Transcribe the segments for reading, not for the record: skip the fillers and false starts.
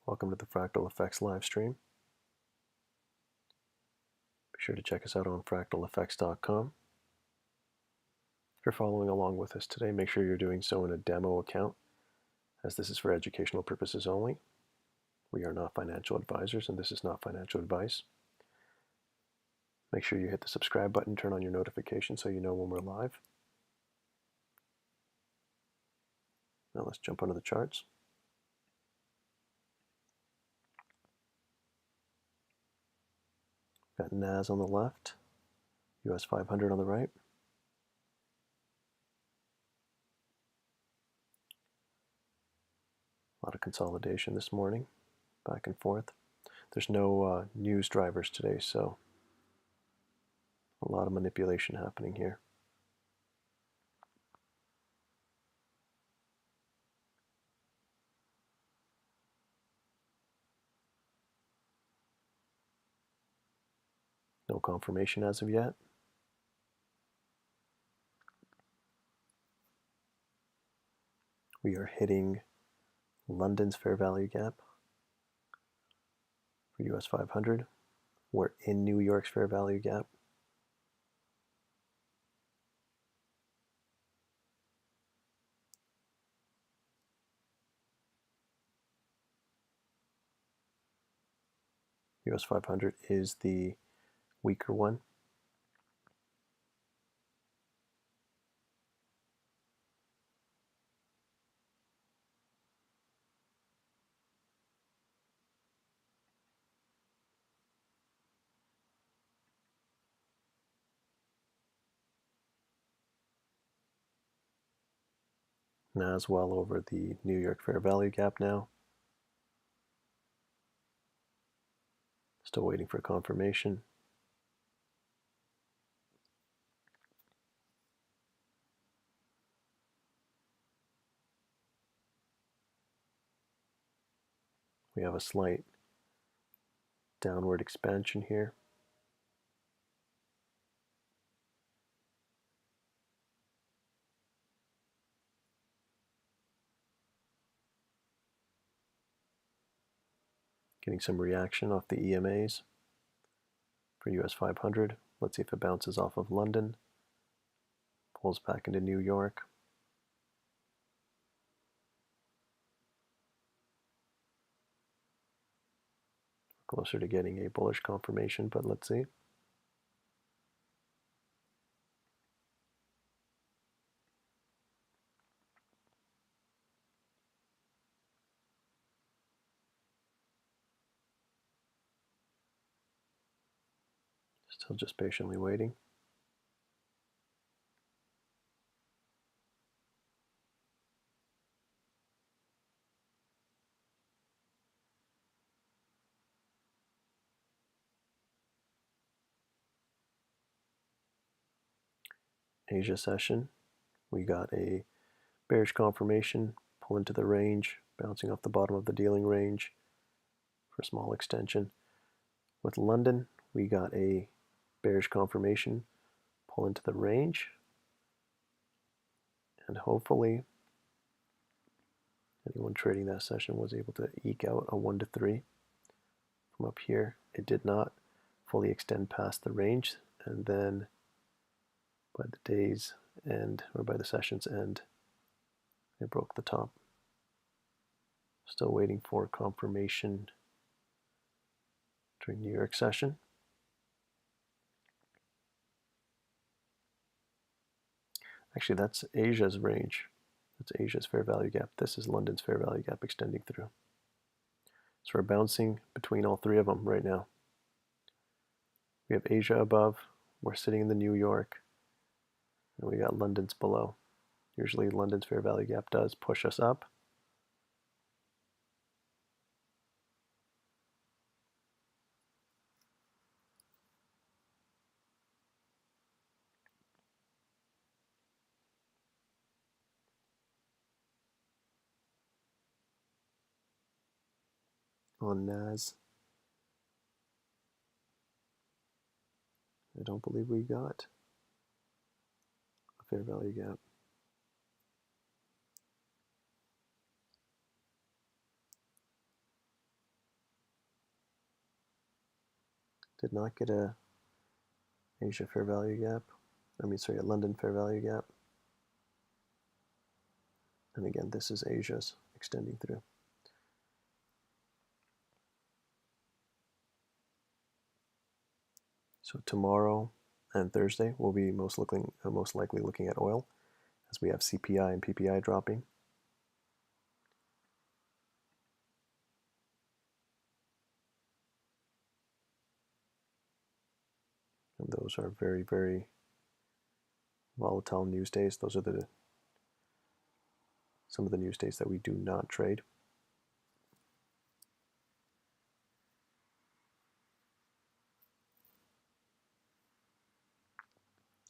Welcome to the Fractal Effects live stream. Be sure to check us out on fractaleffects.com. If you're following along with us today, make sure you're doing so in a demo account, as this is for educational purposes only. We are not financial advisors, and this is not financial advice. Make sure you hit the subscribe button, turn on your notifications so you know when we're live. Now let's jump onto the charts. Got NAS on the left, US 500 on the right. A lot of consolidation this morning, back and forth. There's no news drivers today, so a lot of manipulation happening here. No confirmation as of yet. We are hitting London's fair value gap for US 500. We're in New York's fair value gap. US 500 is the weaker one. NAS well over the New York fair value gap now. Still waiting for confirmation. We have a slight downward expansion here. Getting some reaction off the EMAs for US 500. Let's see if it bounces off of London, pulls back into New York. Closer to getting a bullish confirmation, but let's see. Still just patiently waiting. Asia session, we got a bearish confirmation, pull into the range, bouncing off the bottom of the dealing range for a small extension. With London, we got a bearish confirmation, pull into the range, and hopefully anyone trading that session was able to eke out a 1 to 3 from up here. It did not fully extend past the range, and then by the day's end, or by the session's end, it broke the top. Still waiting for confirmation during New York session. Actually, that's Asia's range. That's Asia's fair value gap. This is London's fair value gap extending through. So we're bouncing between all three of them right now. We have Asia above, we're sitting in the New York, and we got London's below. Usually London's fair value gap does push us up. On NAS, I don't believe we got a fair value gap. Did not get a Asia fair value gap. I mean, sorry, a London fair value gap. And again, this is Asia's extending through. So tomorrow and Thursday we'll be most likely looking at oil, as we have CPI and PPI dropping. And those are very, very volatile news days. Those are some of the news days that we do not trade.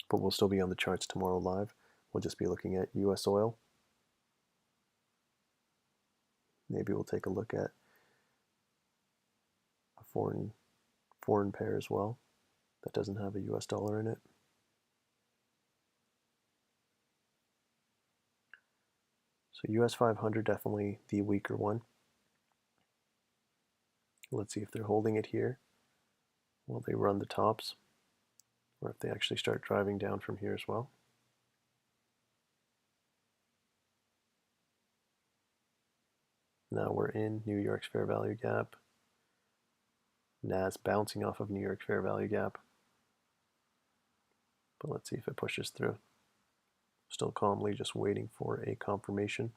But we'll still be on the charts tomorrow live. We'll just be looking at US oil. Maybe we'll take a look at a foreign pair as well that doesn't have a US dollar in it. So US 500 definitely the weaker one. Let's see if they're holding it here while they run the tops, or if they actually start driving down from here as well. Now we're in New York's fair value gap. NAS bouncing off of New York fair value gap. But let's see if it pushes through. Still calmly just waiting for a confirmation.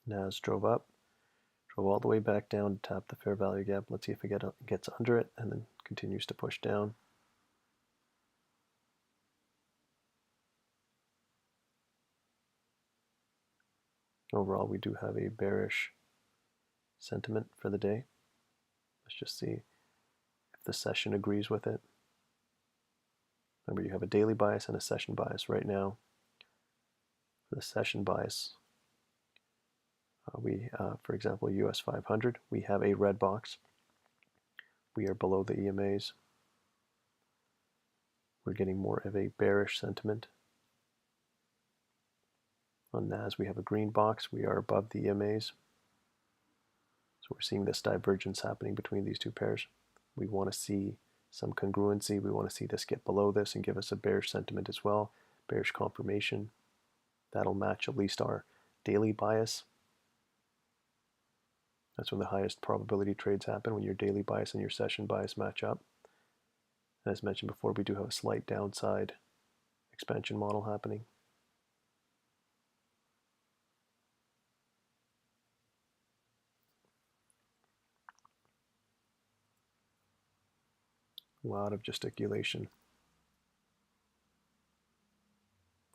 NAS drove up, drove all the way back down to tap the fair value gap. Let's see if it gets under it and then continues to push down. Overall, we do have a bearish sentiment for the day. Let's just see if the session agrees with it. Remember, you have a daily bias and a session bias right now. For the session bias, for example, US 500, we have a red box. We are below the EMAs. We're getting more of a bearish sentiment. On NAS, we have a green box. We are above the EMAs. So we're seeing this divergence happening between these two pairs. We want to see some congruency. We want to see this get below this and give us a bearish sentiment as well, bearish confirmation. That'll match at least our daily bias. That's when the highest probability trades happen, when your daily bias and your session bias match up. And as mentioned before, we do have a slight downside expansion model happening. A lot of gesticulation.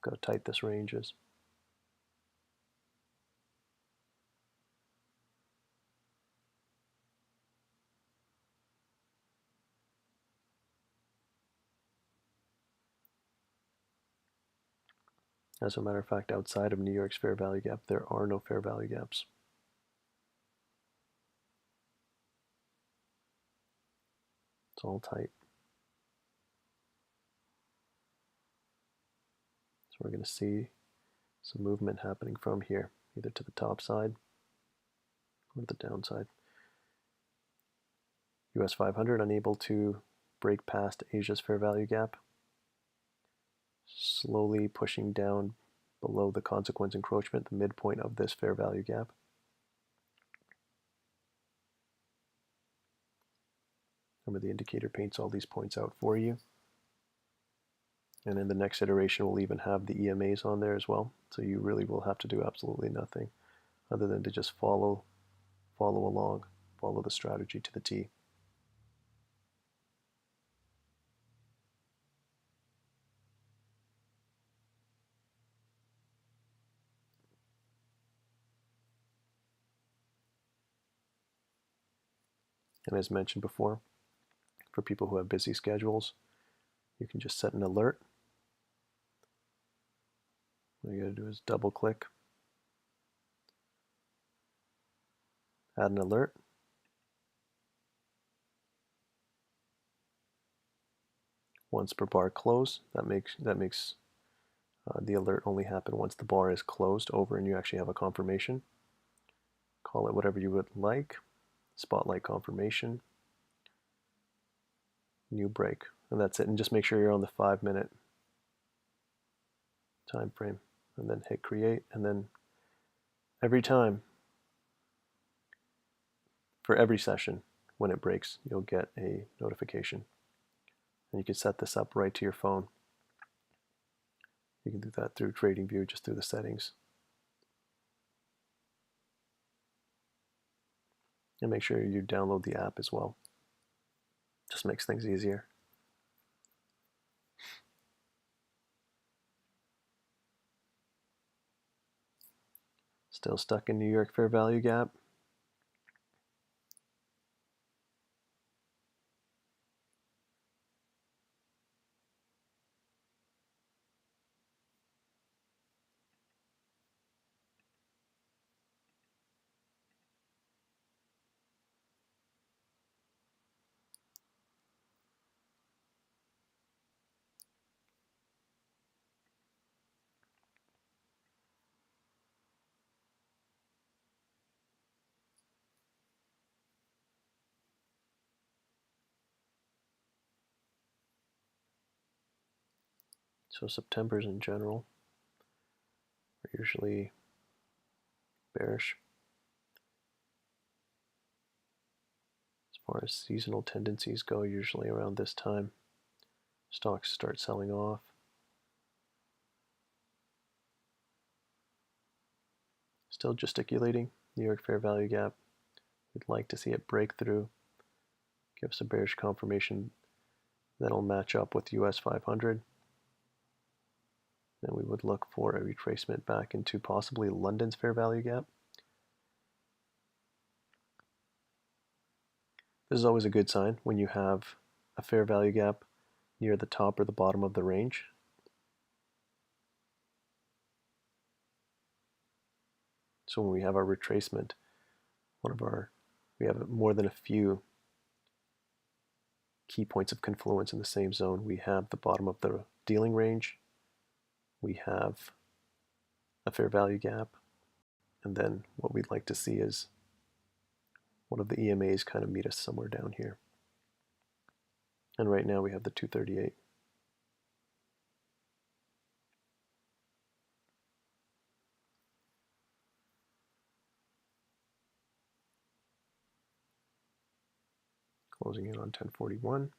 Look how tight this range is. As a matter of fact, outside of New York's fair value gap, there are no fair value gaps. It's all tight. So we're going to see some movement happening from here, either to the top side or the downside. US 500 unable to break past Asia's fair value gap, slowly pushing down below the consequence encroachment, the midpoint of this fair value gap. Remember, the indicator paints all these points out for you. And in the next iteration, we'll even have the EMAs on there as well. So you really will have to do absolutely nothing other than to just follow along, follow the strategy to the T. And as mentioned before, for people who have busy schedules, you can just set an alert. All you gotta do is double click Add an alert. Once per bar close, that makes the alert only happen once the bar is closed over and you actually have a confirmation. Call it whatever you would like. Spotlight confirmation. New break. And that's it. And just make sure you're on the 5-minute time frame. And then hit create. And then every time, for every session, when it breaks, you'll get a notification. And you can set this up right to your phone. You can do that through TradingView, just through the settings. And make sure you download the app as well. Just makes things easier. Still stuck in New York fair value gap. So September's in general are usually bearish. As far as seasonal tendencies go, usually around this time, stocks start selling off. Still gesticulating, New York fair value gap. We'd like to see it break through, give us a bearish confirmation that'll match up with US 500. Then we would look for a retracement back into possibly London's fair value gap. This is always a good sign when you have a fair value gap near the top or the bottom of the range. So when we have our retracement, we have more than a few key points of confluence in the same zone. We have the bottom of the dealing range, we have a fair value gap, and then what we'd like to see is one of the EMAs kind of meet us somewhere down here. And right now we have the 238. Closing in on 1041.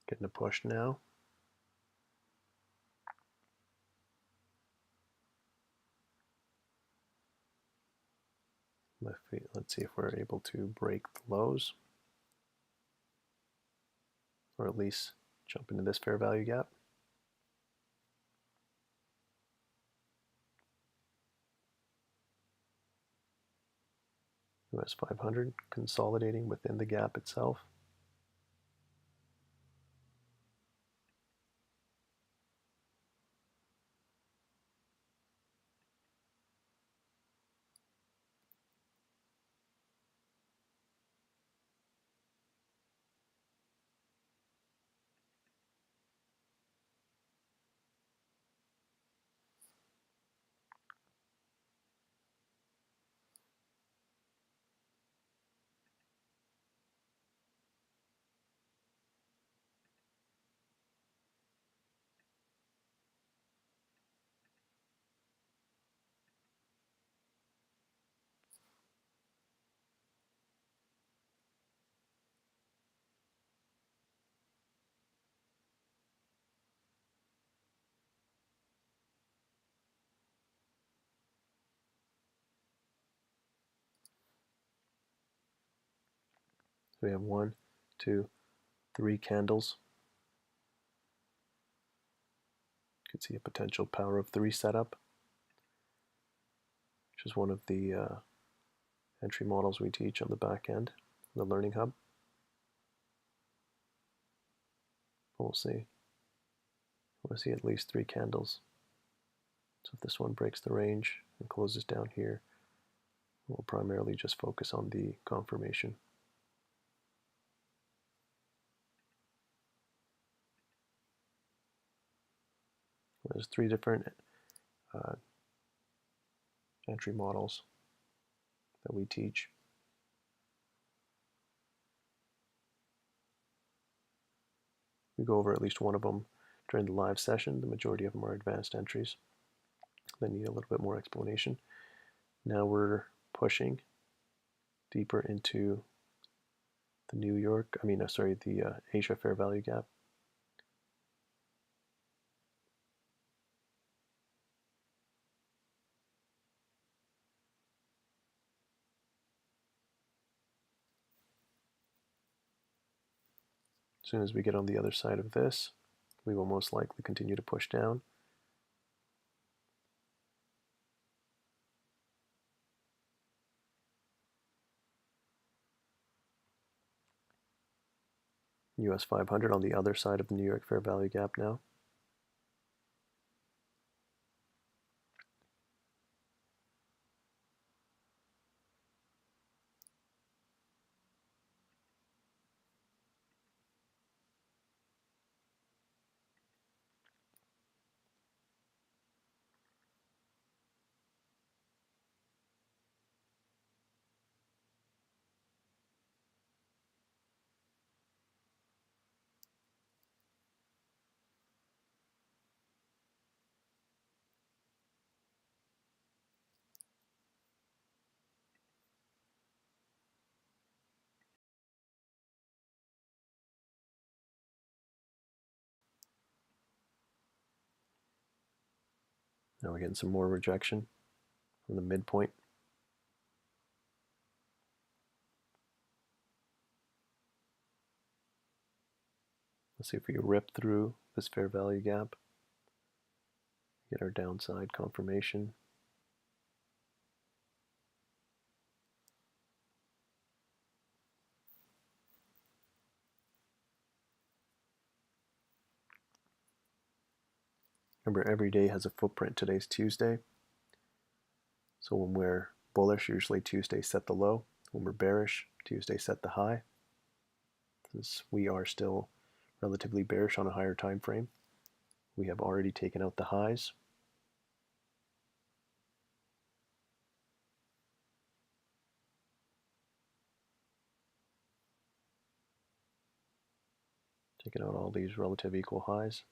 Getting a push now. Let's see if we're able to break the lows, or at least jump into this fair value gap. US 500 consolidating within the gap itself. So we have 1, 2, 3 candles. You can see a potential power of 3 setup, which is one of the entry models we teach on the back end, the Learning Hub. We'll see. We'll see at least 3 candles. So if this one breaks the range and closes down here, we'll primarily just focus on the confirmation. There's 3 different entry models that we teach. We go over at least one of them during the live session. The majority of them are advanced entries that need a little bit more explanation. Now we're pushing deeper into the the Asia fair value gap. As soon as we get on the other side of this, we will most likely continue to push down. US 500 on the other side of the New York fair value gap now. Now we're getting some more rejection from the midpoint. Let's see if we rip through this fair value gap, get our downside confirmation. Remember, every day has a footprint. Today's Tuesday. So when we're bullish, usually Tuesday set the low. When we're bearish, Tuesday set the high. Since we are still relatively bearish on a higher time frame, we have already taken out the highs. Taking out all these relative equal highs.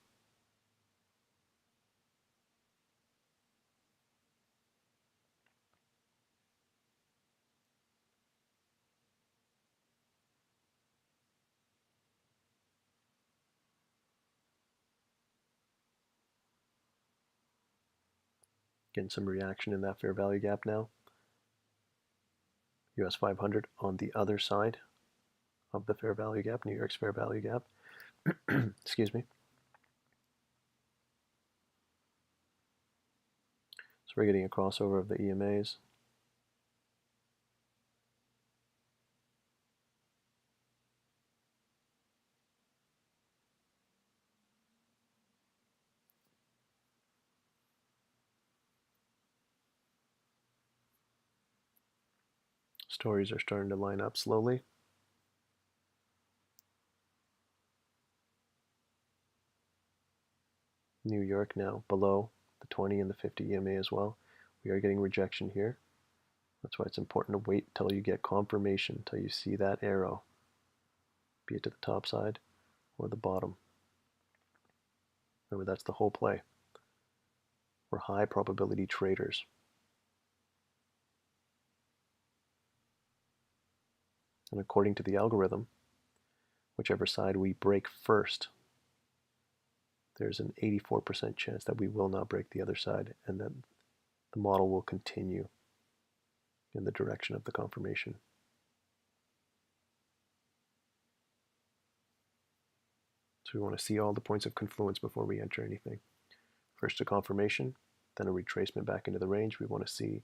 Getting some reaction in that fair value gap now. US 500 on the other side of the fair value gap, New York's fair value gap. Excuse me. So we're getting a crossover of the EMAs. Stories are starting to line up slowly. New York now below the 20 and the 50 EMA as well. We are getting rejection here. That's why it's important to wait until you get confirmation, until you see that arrow, be it to the top side or the bottom. Remember, that's the whole play. We're high probability traders. And according to the algorithm, whichever side we break first, there's an 84% chance that we will not break the other side and that the model will continue in the direction of the confirmation. we want to see all the points of confluence before we enter anything. First a confirmation, then a retracement back into the range. We want to see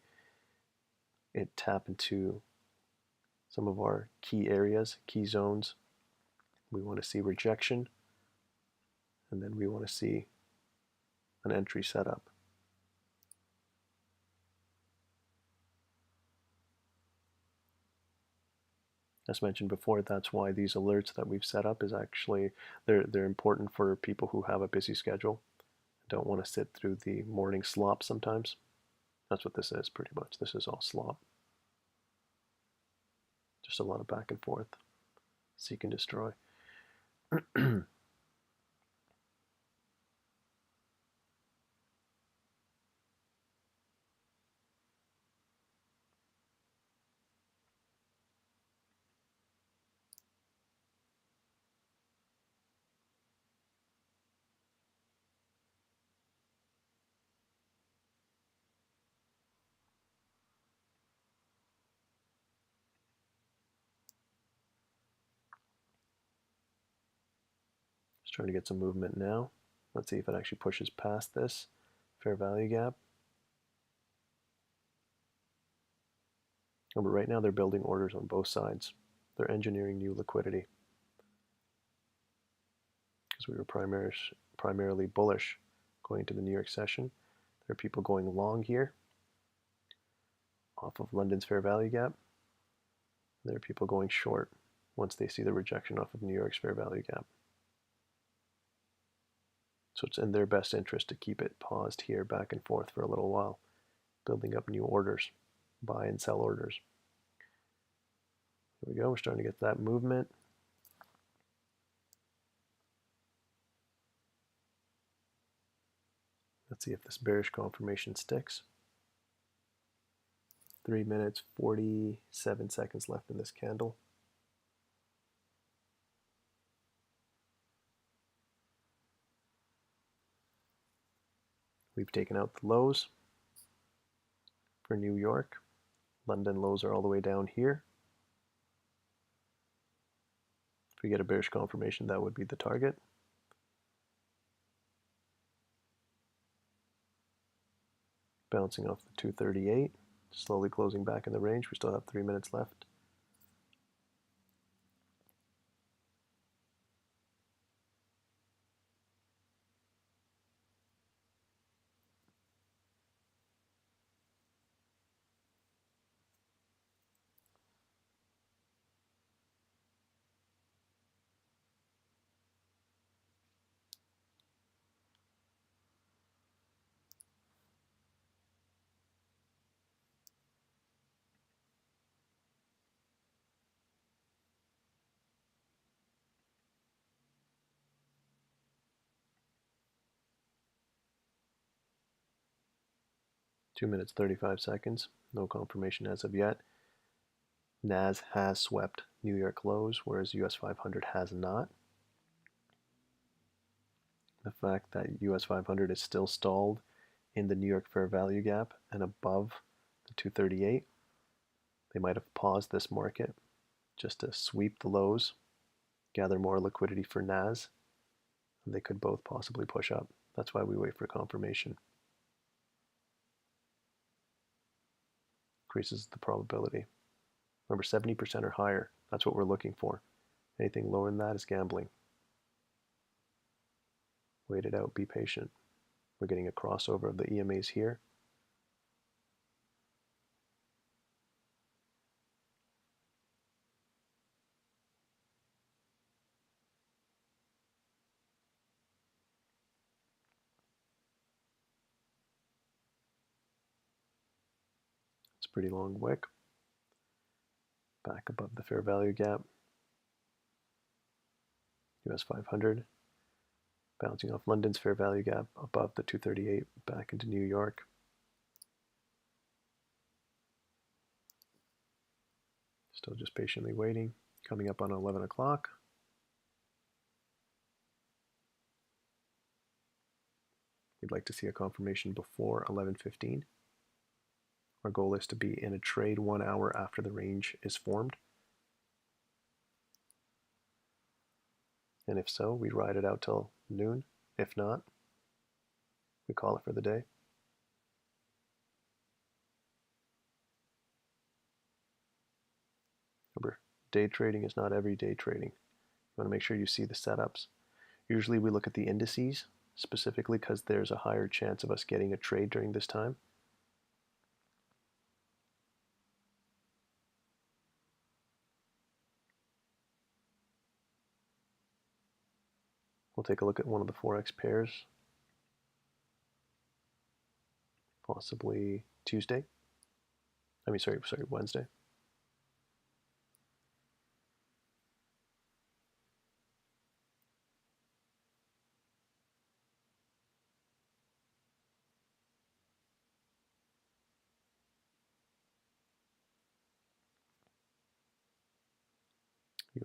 it tap into some of our key areas, key zones. We want to see rejection, and then we want to see an entry setup. As mentioned before, that's why these alerts that we've set up is actually, they're important for people who have a busy schedule, don't want to sit through the morning slop sometimes. That's what this is pretty much. This is all slop. Just a lot of back and forth. Seek and destroy. Just trying to get some movement now. Let's see if it actually pushes past this fair value gap. Oh, but right now they're building orders on both sides. They're engineering new liquidity. Because we were primarily bullish going into the New York session. There are people going long here off of London's fair value gap. There are people going short once they see the rejection off of New York's fair value gap. So it's in their best interest to keep it paused here back and forth for a little while, building up new orders, buy and sell orders. Here we go, we're starting to get that movement. Let's see if this bearish confirmation sticks. 3 minutes, 47 seconds left in this candle. We've taken out the lows for New York. London lows are all the way down here. If we get a bearish confirmation, that would be the target. Bouncing off the 238, slowly closing back in the range. We still have 3 minutes left. Two minutes, 35 seconds. No confirmation as of yet. NAS has swept New York lows, whereas US 500 has not. The fact that US 500 is still stalled in the New York fair value gap and above the 238, they might have paused this market just to sweep the lows, gather more liquidity for NAS, and they could both possibly push up. That's why we wait for confirmation. Increases the probability. Remember, 70% or higher. That's what we're looking for. Anything lower than that is gambling. Wait it out. Be patient. We're getting a crossover of the EMAs here. It's a pretty long wick. Back above the fair value gap. US 500. Bouncing off London's fair value gap above the 238 back into New York. Still just patiently waiting. Coming up on 11 o'clock. We'd like to see a confirmation before 11:15. Our goal is to be in a trade 1 hour after the range is formed. And if so, we ride it out till noon. If not, we call it for the day. Remember, day trading is not everyday trading. You want to make sure you see the setups. Usually we look at the indices specifically because there's a higher chance of us getting a trade during this time. We'll take a look at one of the Forex pairs, possibly Tuesday. Sorry, Wednesday.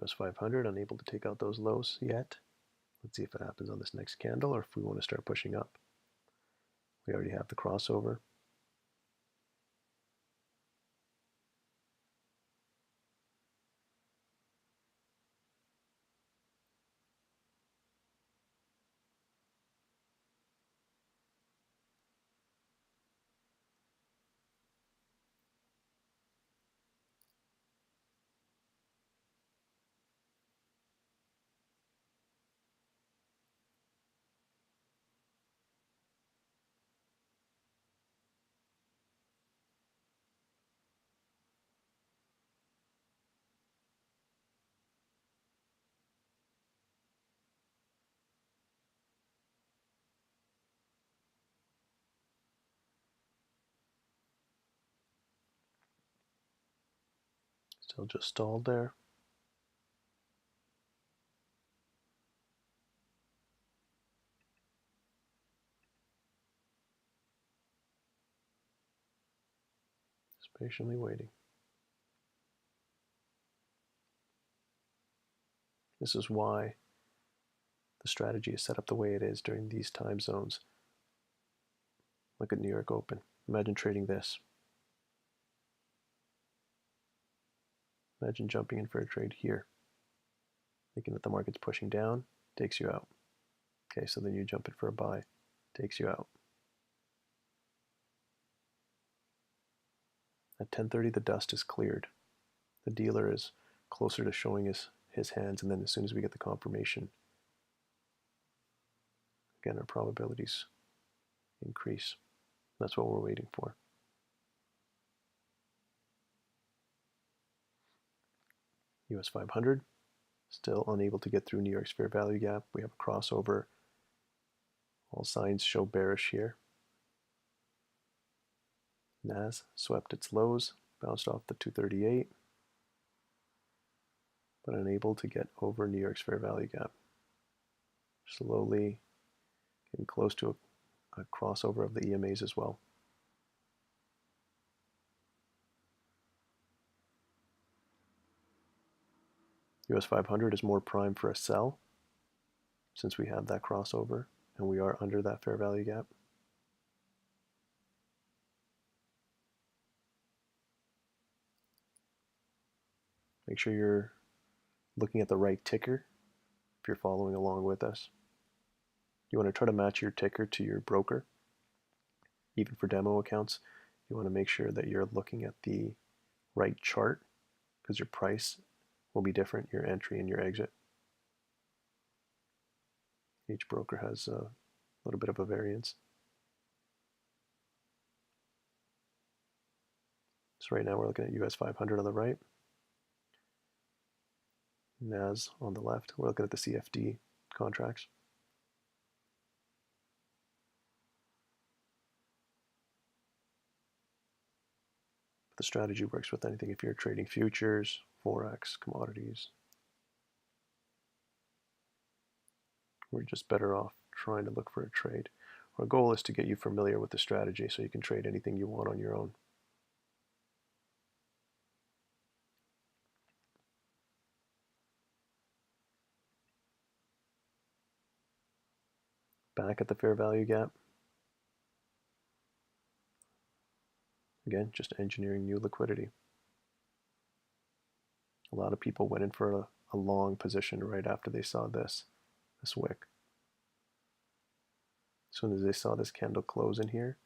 US 500, unable to take out those lows yet. Let's see if it happens on this next candle or if we want to start pushing up. We already have the crossover. Still just stalled there. Just patiently waiting. This is why the strategy is set up the way it is during these time zones. Look at New York Open. Imagine trading this. Imagine jumping in for a trade here, thinking that the market's pushing down, takes you out. Okay, so then you jump in for a buy, takes you out. At 10:30, the dust is cleared. The dealer is closer to showing his hands, and then as soon as we get the confirmation, again, our probabilities increase. That's what we're waiting for. US 500, still unable to get through New York's fair value gap. We have a crossover. All signs show bearish here. NAS swept its lows, bounced off the 238, but unable to get over New York's fair value gap. Slowly getting close to a crossover of the EMAs as well. US 500 is more prime for a sell since we have that crossover and we are under that fair value gap. Make sure you're looking at the right ticker if you're following along with us. You want to try to match your ticker to your broker. Even for demo accounts, you want to make sure that you're looking at the right chart because your price will be different, your entry and your exit. Each broker has a little bit of a variance. So right now we're looking at US 500 on the right, NAS on the left. We're looking at the CFD contracts. But the strategy works with anything if you're trading futures, Forex, commodities. We're just better off trying to look for a trade. Our goal is to get you familiar with the strategy so you can trade anything you want on your own. Back at the fair value gap. Again, just engineering new liquidity. A lot of people went in for a long position right after they saw this wick. As soon as they saw this candle close in here,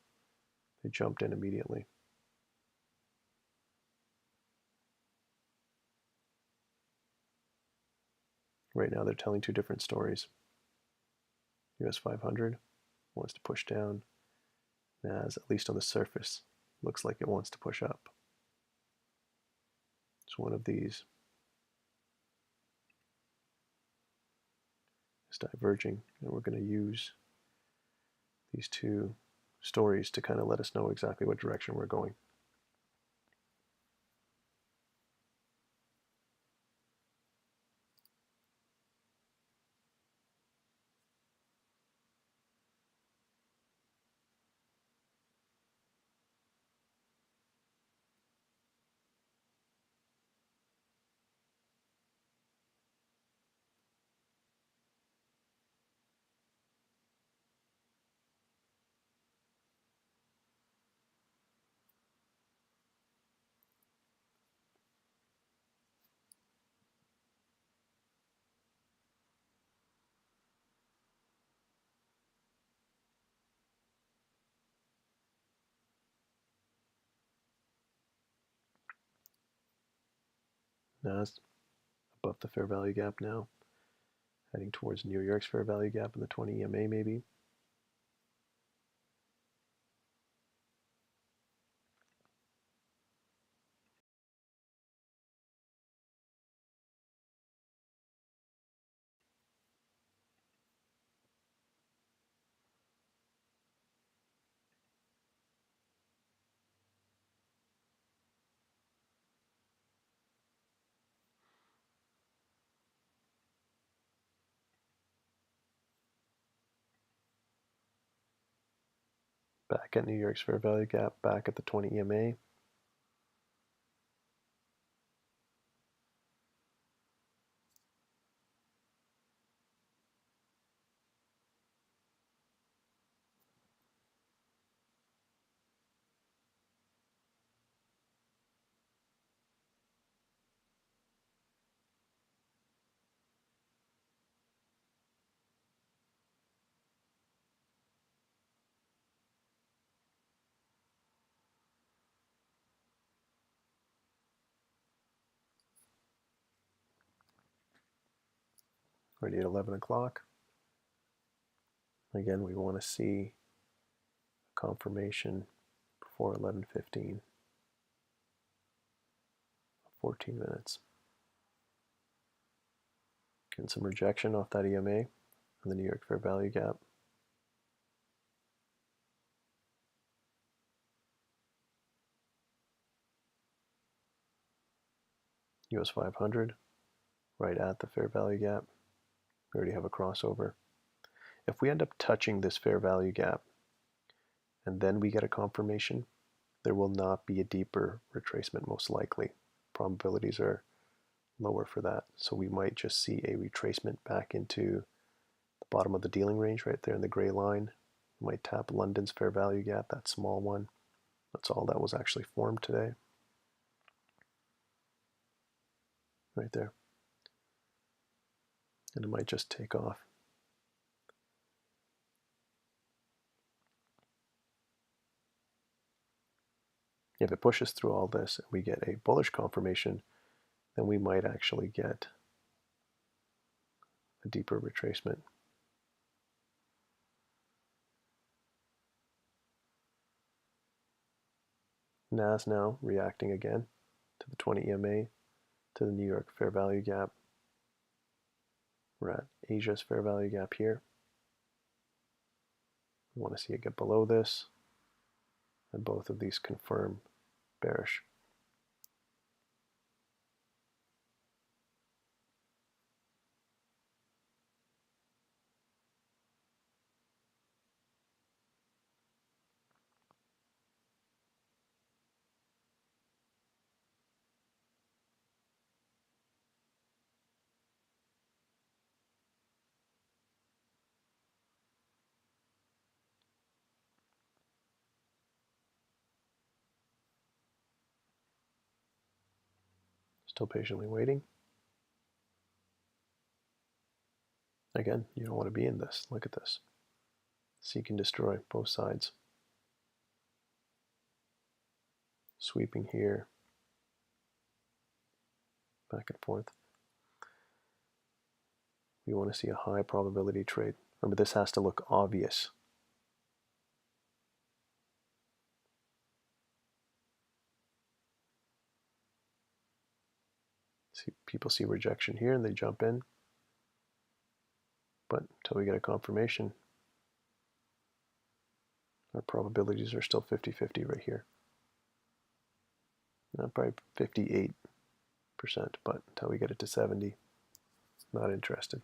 they jumped in immediately. Right now they're telling two different stories. US 500 wants to push down. Nas, at least on the surface, looks like it wants to push up. It's one of these. It's diverging, and we're going to use these two stories to kind of let us know exactly what direction we're going. Nas above the fair value gap now, heading towards New York's fair value gap in the 20 EMA maybe. Back at New York's fair value gap, back at the 20 EMA. Ready at 11 o'clock. Again, we want to see confirmation before 11:15. 14 minutes. Getting some rejection off that EMA and the New York fair value gap. US 500 right at the fair value gap. We already have a crossover. If we end up touching this fair value gap and then we get a confirmation, there will not be a deeper retracement most likely. Probabilities are lower for that. So we might just see a retracement back into the bottom of the dealing range right there in the gray line. We might tap London's fair value gap, that small one. That's all that was actually formed today. Right there. And it might just take off. If it pushes through all this and we get a bullish confirmation, then we might actually get a deeper retracement. NAS now reacting again to the 20 EMA, to the New York fair value gap. We're at Asia's fair value gap here. We want to see it get below this, and both of these confirm bearish. Still patiently waiting. Again, you don't want to be in this. Look at this. Seek and destroy both sides. Sweeping here, back and forth. We want to see a high probability trade. Remember, this has to look obvious. See, people see rejection here and they jump in. But until we get a confirmation, our probabilities are still 50-50 right here. Not probably 58%, but until we get it to 70, not interested.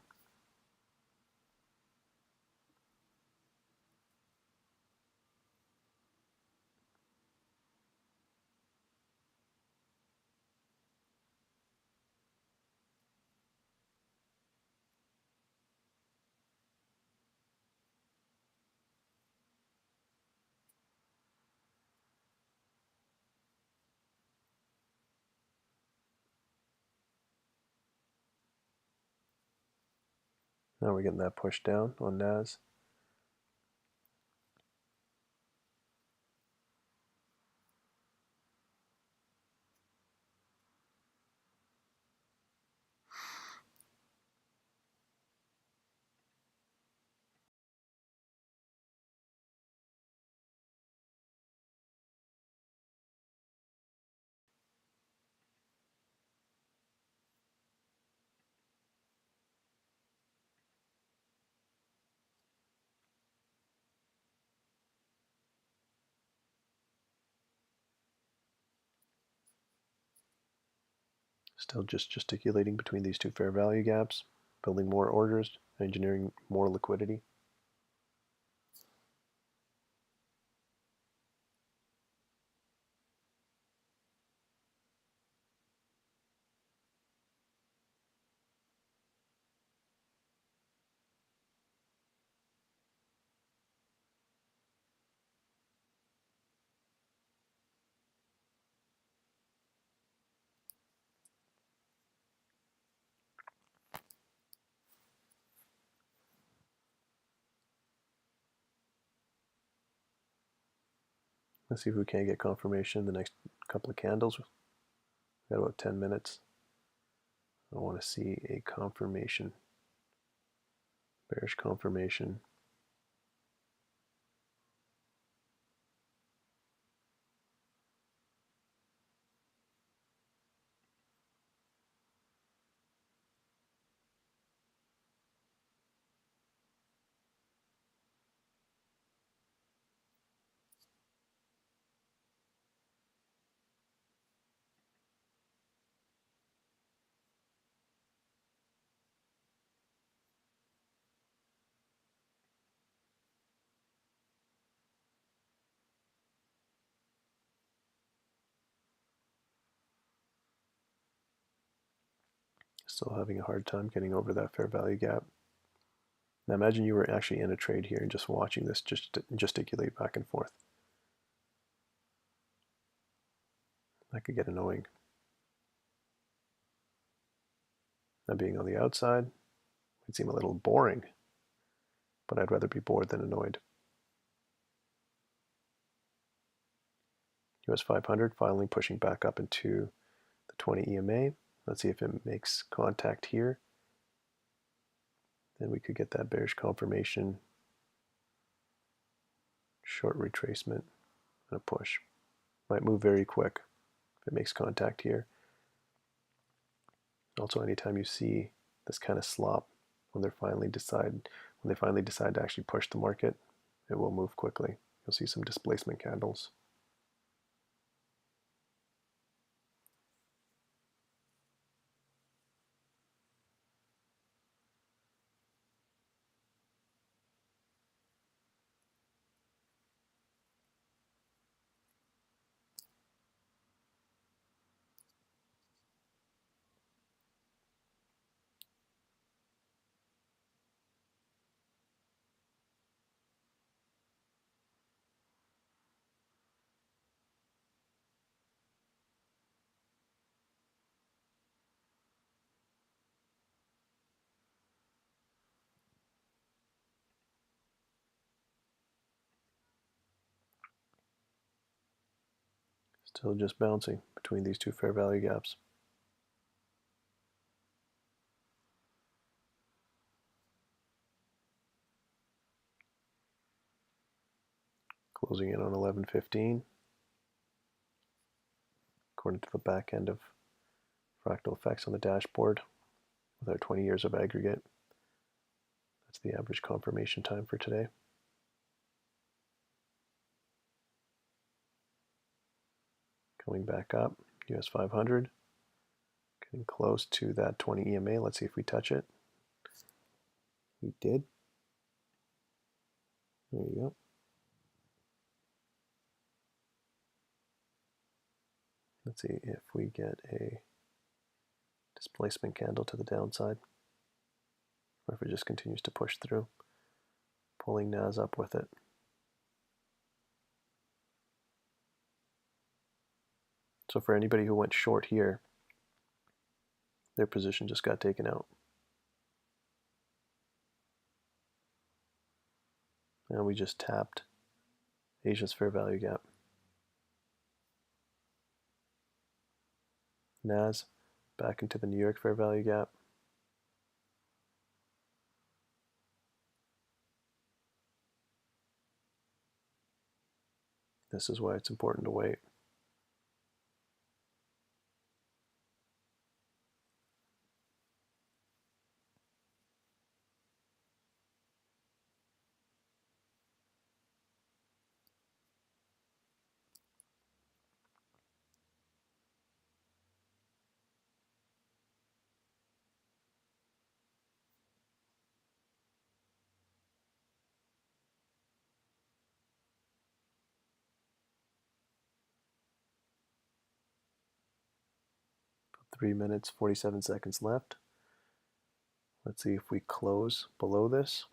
Now we're getting that push down on NAS. Still just gesticulating between these two fair value gaps, building more orders, engineering more liquidity. Let's see if we can't get confirmation in the next couple of candles. We've got about 10 minutes. I want to see a confirmation, bearish confirmation. Still having a hard time getting over that fair value gap. Now imagine you were actually in a trade here and just watching this just gesticulate back and forth. That could get annoying. Now being on the outside might seem a little boring, but I'd rather be bored than annoyed. US 500 finally pushing back up into the 20 EMA. Let's see if it makes contact here. Then we could get that bearish confirmation, short retracement, and a push. Might move very quick if it makes contact here. Also, anytime you see this kind of slop, when they finally decide to actually push the market, it will move quickly. You'll see some displacement candles. Still just bouncing between these two fair value gaps. Closing in on 11.15. According to the back end of Fractal Effects on the dashboard, with our 20 years of aggregate, that's the average confirmation time for today. Coming back up, US 500, getting close to that 20 EMA. Let's see if we touch it. We did. There you go. Let's see if we get a displacement candle to the downside, or if it just continues to push through, pulling NAS up with it. So for anybody who went short here, their position just got taken out. And we just tapped Asia's fair value gap. NAS back into the New York fair value gap. This is why it's important to wait. About 3 minutes, 47 seconds left. Let's see if we close below this.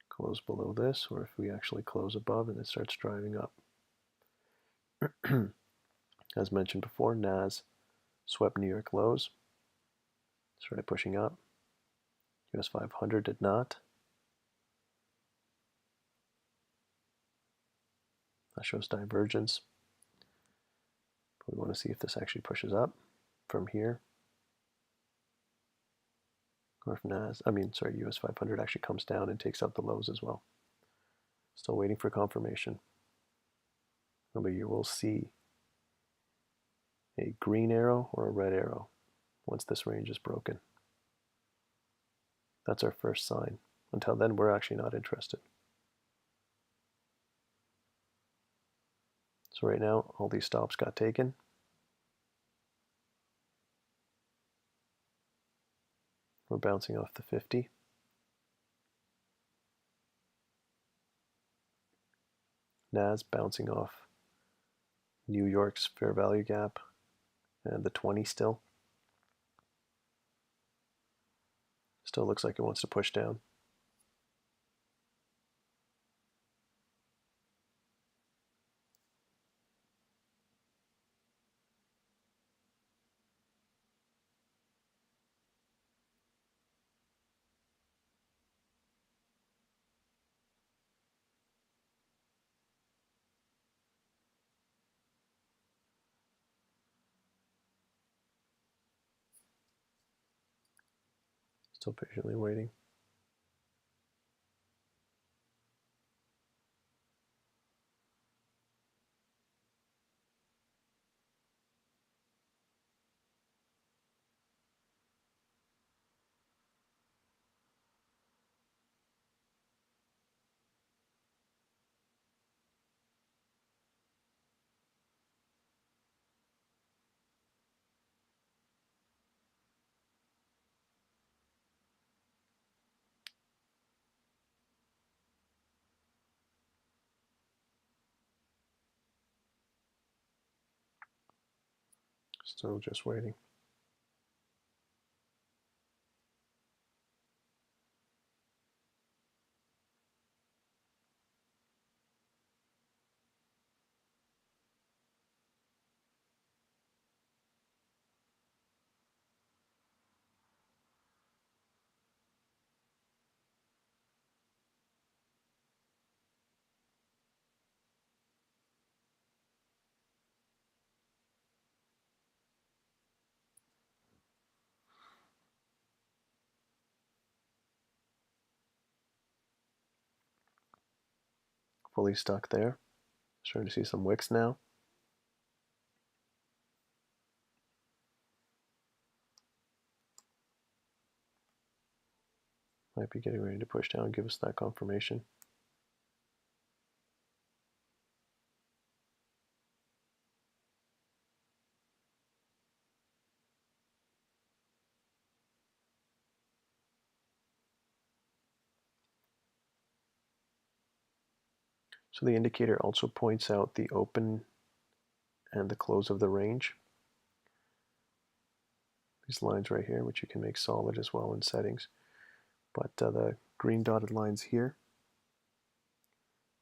Close below this, or if we actually close above and it starts driving up. As mentioned before, NAS swept New York lows, started pushing up. US 500 did not. That shows divergence. But we want to see if this actually pushes up from here, or if US 500 actually comes down and takes out the lows as well. Still waiting for confirmation. But you will see a green arrow or a red arrow once this range is broken. That's our first sign. Until then, we're actually not interested. So right now, all these stops got taken. We're bouncing off the 50. NAS bouncing off New York's fair value gap and the 20 still. Still looks like it wants to push down. Still patiently waiting. Still just waiting. fully stuck there. Starting to see some wicks now. Might be getting ready to push down, give us that confirmation. So the indicator also points out the open and the close of the range. These lines right here, which you can make solid as well in settings. But the green dotted lines here,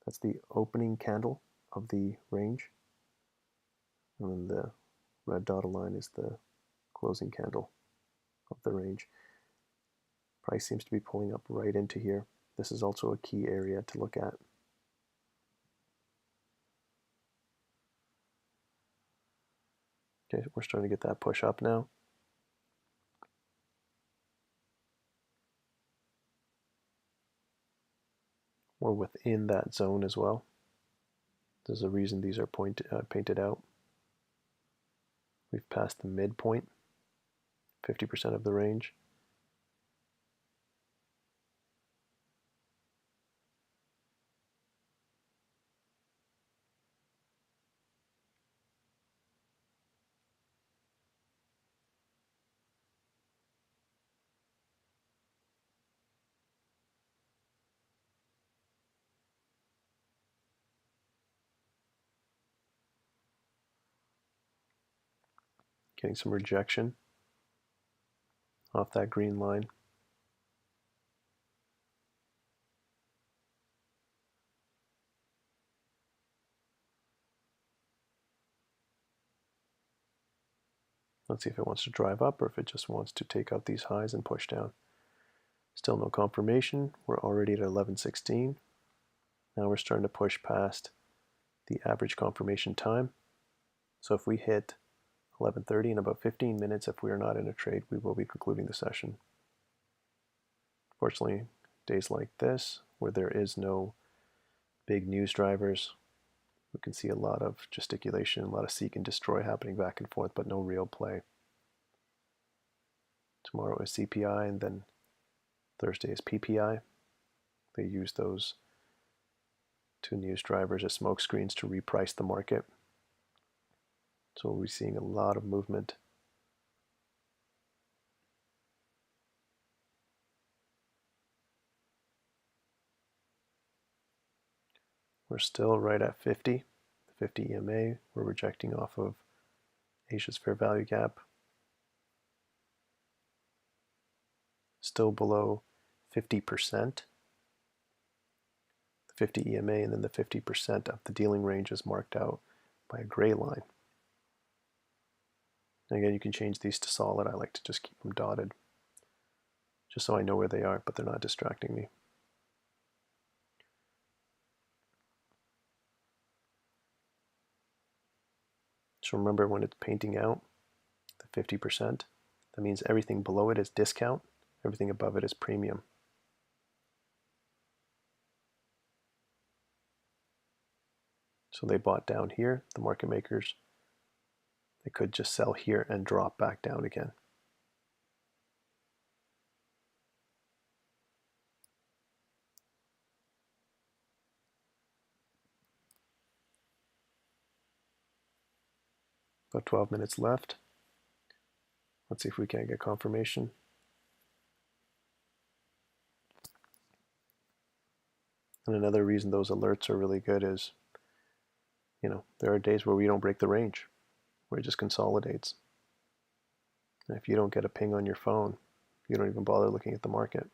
that's the opening candle of the range. And then the red dotted line is the closing candle of the range. Price seems to be pulling up right into here. This is also a key area to look at. Okay, we're starting to get that push up now. We're within that zone as well. There's a reason these are painted out. We've passed the midpoint, 50% of the range. Getting some rejection off that green line. Let's see if it wants to drive up or if it just wants to take out these highs and push down. Still no confirmation. We're already at 11:16. Now we're starting to push past the average confirmation time. So if we hit 11:30 in about 15 minutes, if we are not in a trade, we will be concluding the session. Fortunately, days like this, where there is no big news drivers, we can see a lot of gesticulation, a lot of seek and destroy happening back and forth, but no real play. Tomorrow is CPI, and then Thursday is PPI. They use those two news drivers as smoke screens to reprice the market. So we'll be seeing a lot of movement. We're still right at 50, the 50 EMA. We're rejecting off of Asia's fair value gap. Still below 50%. The 50 EMA and then the 50% of the dealing range is marked out by a gray line. And again, you can change these to solid. I like to just keep them dotted, just so I know where they are, but they're not distracting me. So remember, when it's painting out the 50%, that means everything below it is discount, everything above it is premium. So they bought down here, the market makers. They could just sell here and drop back down again. About 12 minutes left. Let's see if we can get confirmation. And another reason those alerts are really good is, there are days where we don't break the range, where it just consolidates. And if you don't get a ping on your phone, you don't even bother looking at the market.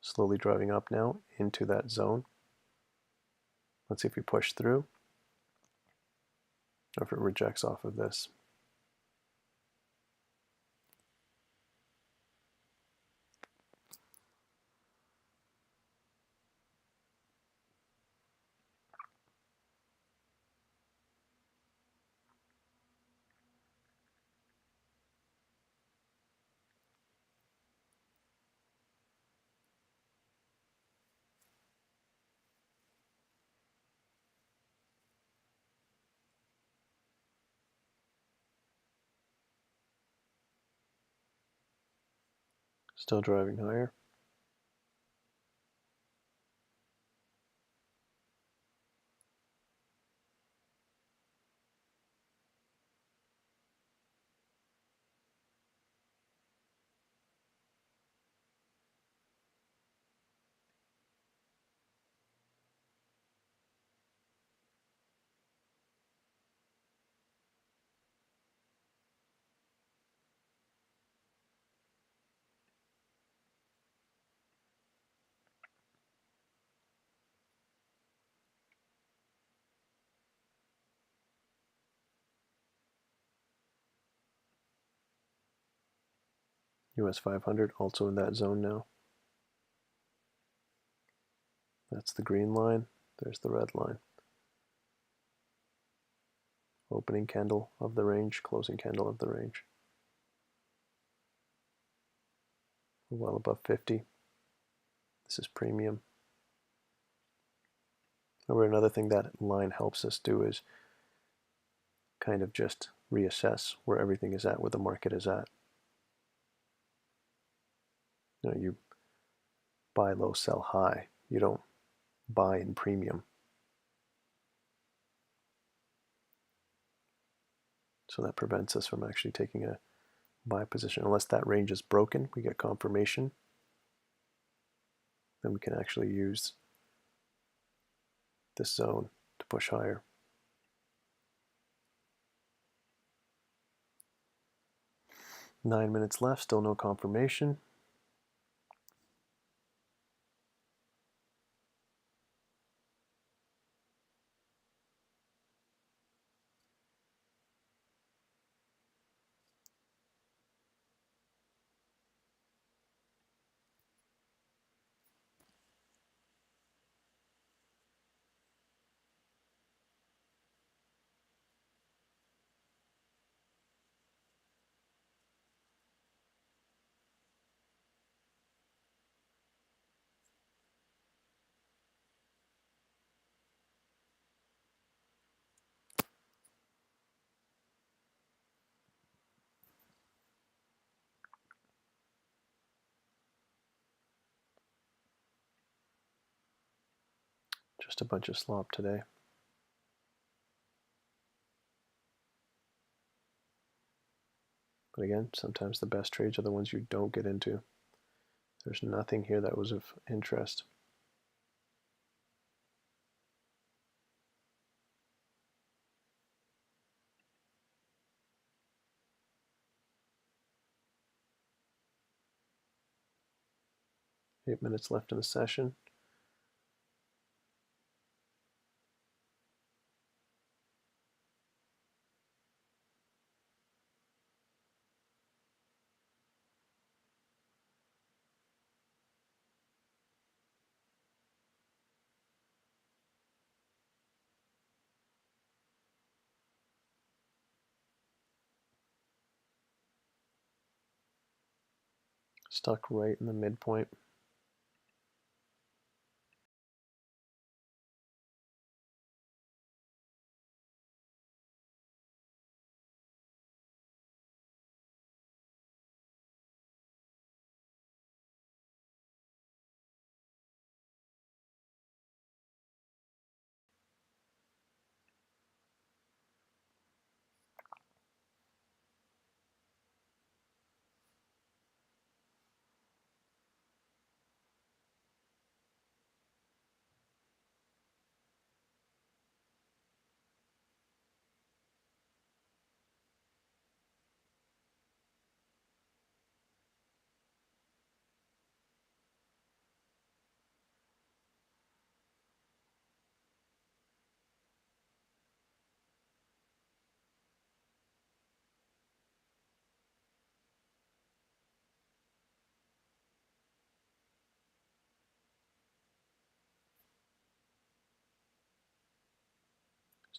Slowly driving up now into that zone. Let's see if we push through, or if it rejects off of this. Still driving higher. US 500 also in that zone now. That's the green line. There's the red line. Opening candle of the range, closing candle of the range. Well above 50. This is premium. Remember, another thing that line helps us do is kind of just reassess where everything is at, where the market is at. You buy low, sell high. You don't buy in premium. So that prevents us from actually taking a buy position. Unless that range is broken, we get confirmation, then we can actually use this zone to push higher. Nine minutes left, still no confirmation. Just a bunch of slop today. But again, sometimes the best trades are the ones you don't get into. There's nothing here that was of interest. Eight minutes left in the session. Stuck right in the midpoint.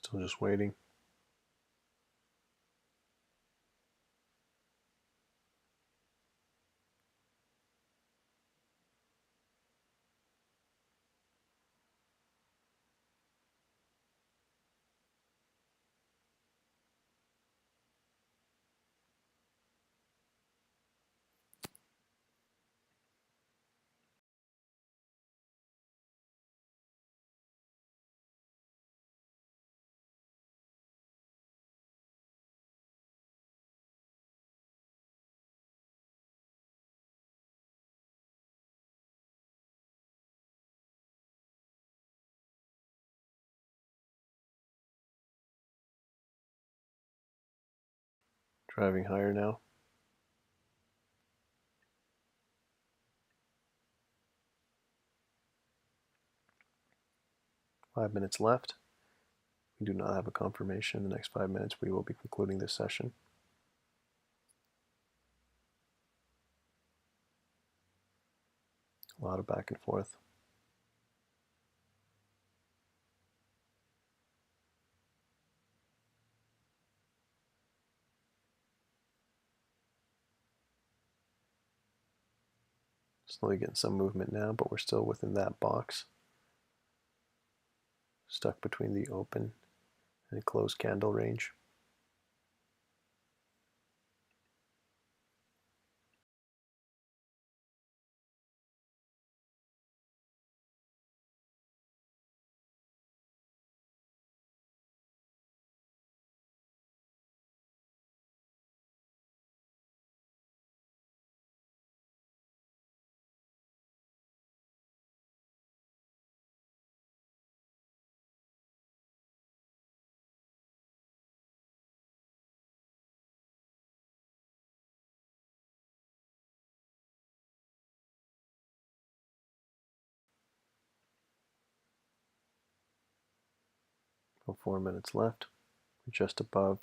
Still just waiting. driving higher now. Five minutes left. We do not have a confirmation. In the next 5 minutes, we will be concluding this session. A lot of back and forth. Slowly getting some movement now, but we're still within that box. Stuck between the open and closed candle range. About 4 minutes left. We're just above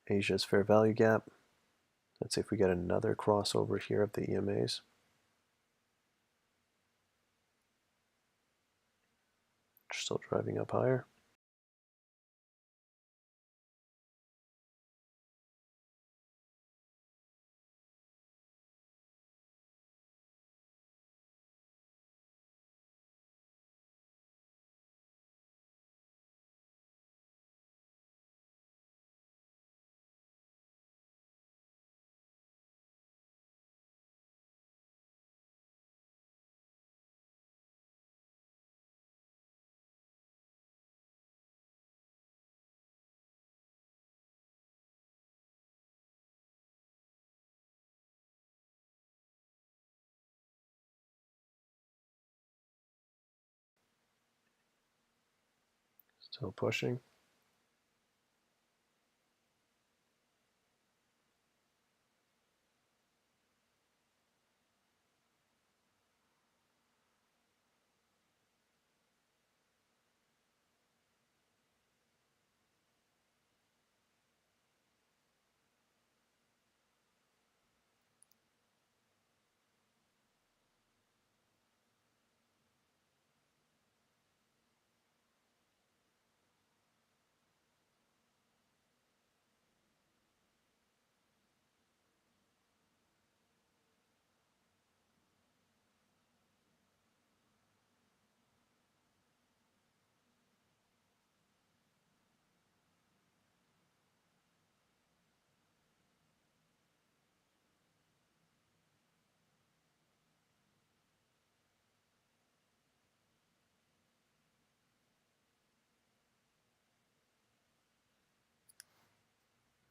Asia's fair value gap. Let's see if we get another crossover here of the EMAs. Still driving up higher. Still pushing.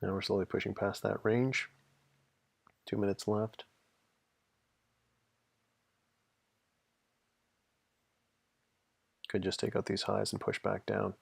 Now we're slowly pushing past that range. 2 minutes left. Could just take out these highs and push back down.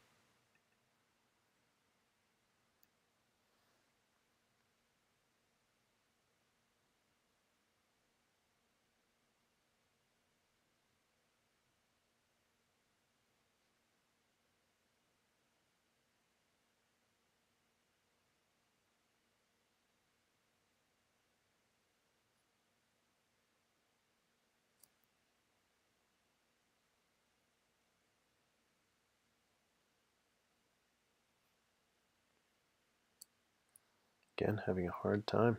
Again, having a hard time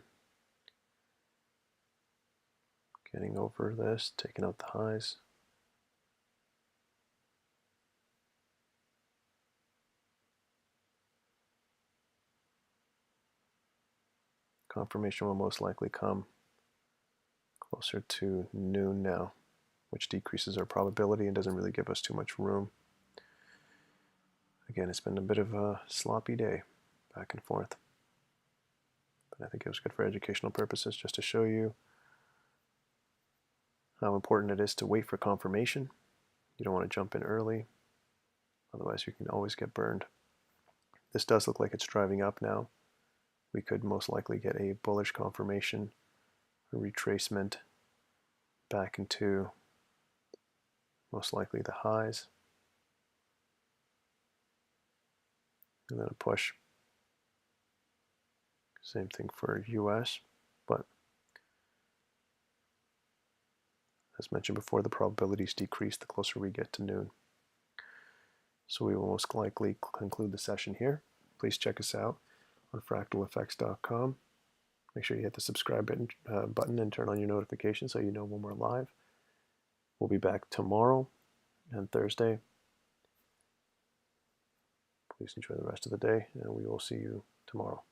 getting over this, taking out the highs. Confirmation will most likely come closer to noon now, which decreases our probability and doesn't really give us too much room. Again, it's been a bit of a sloppy day, back and forth. But I think it was good for educational purposes just to show you how important it is to wait for confirmation. You don't want to jump in early, otherwise you can always get burned. This does look like it's driving up now. we could most likely get a bullish confirmation, a retracement back into most likely the highs, and then a push. Same thing for US, but as mentioned before, the probabilities decrease the closer we get to noon. So we will most likely conclude the session here. Please check us out on fractaleffects.com. Make sure you hit the subscribe button and turn on your notifications so you know when we're live. We'll be back tomorrow and Thursday. Please enjoy the rest of the day, and we will see you tomorrow.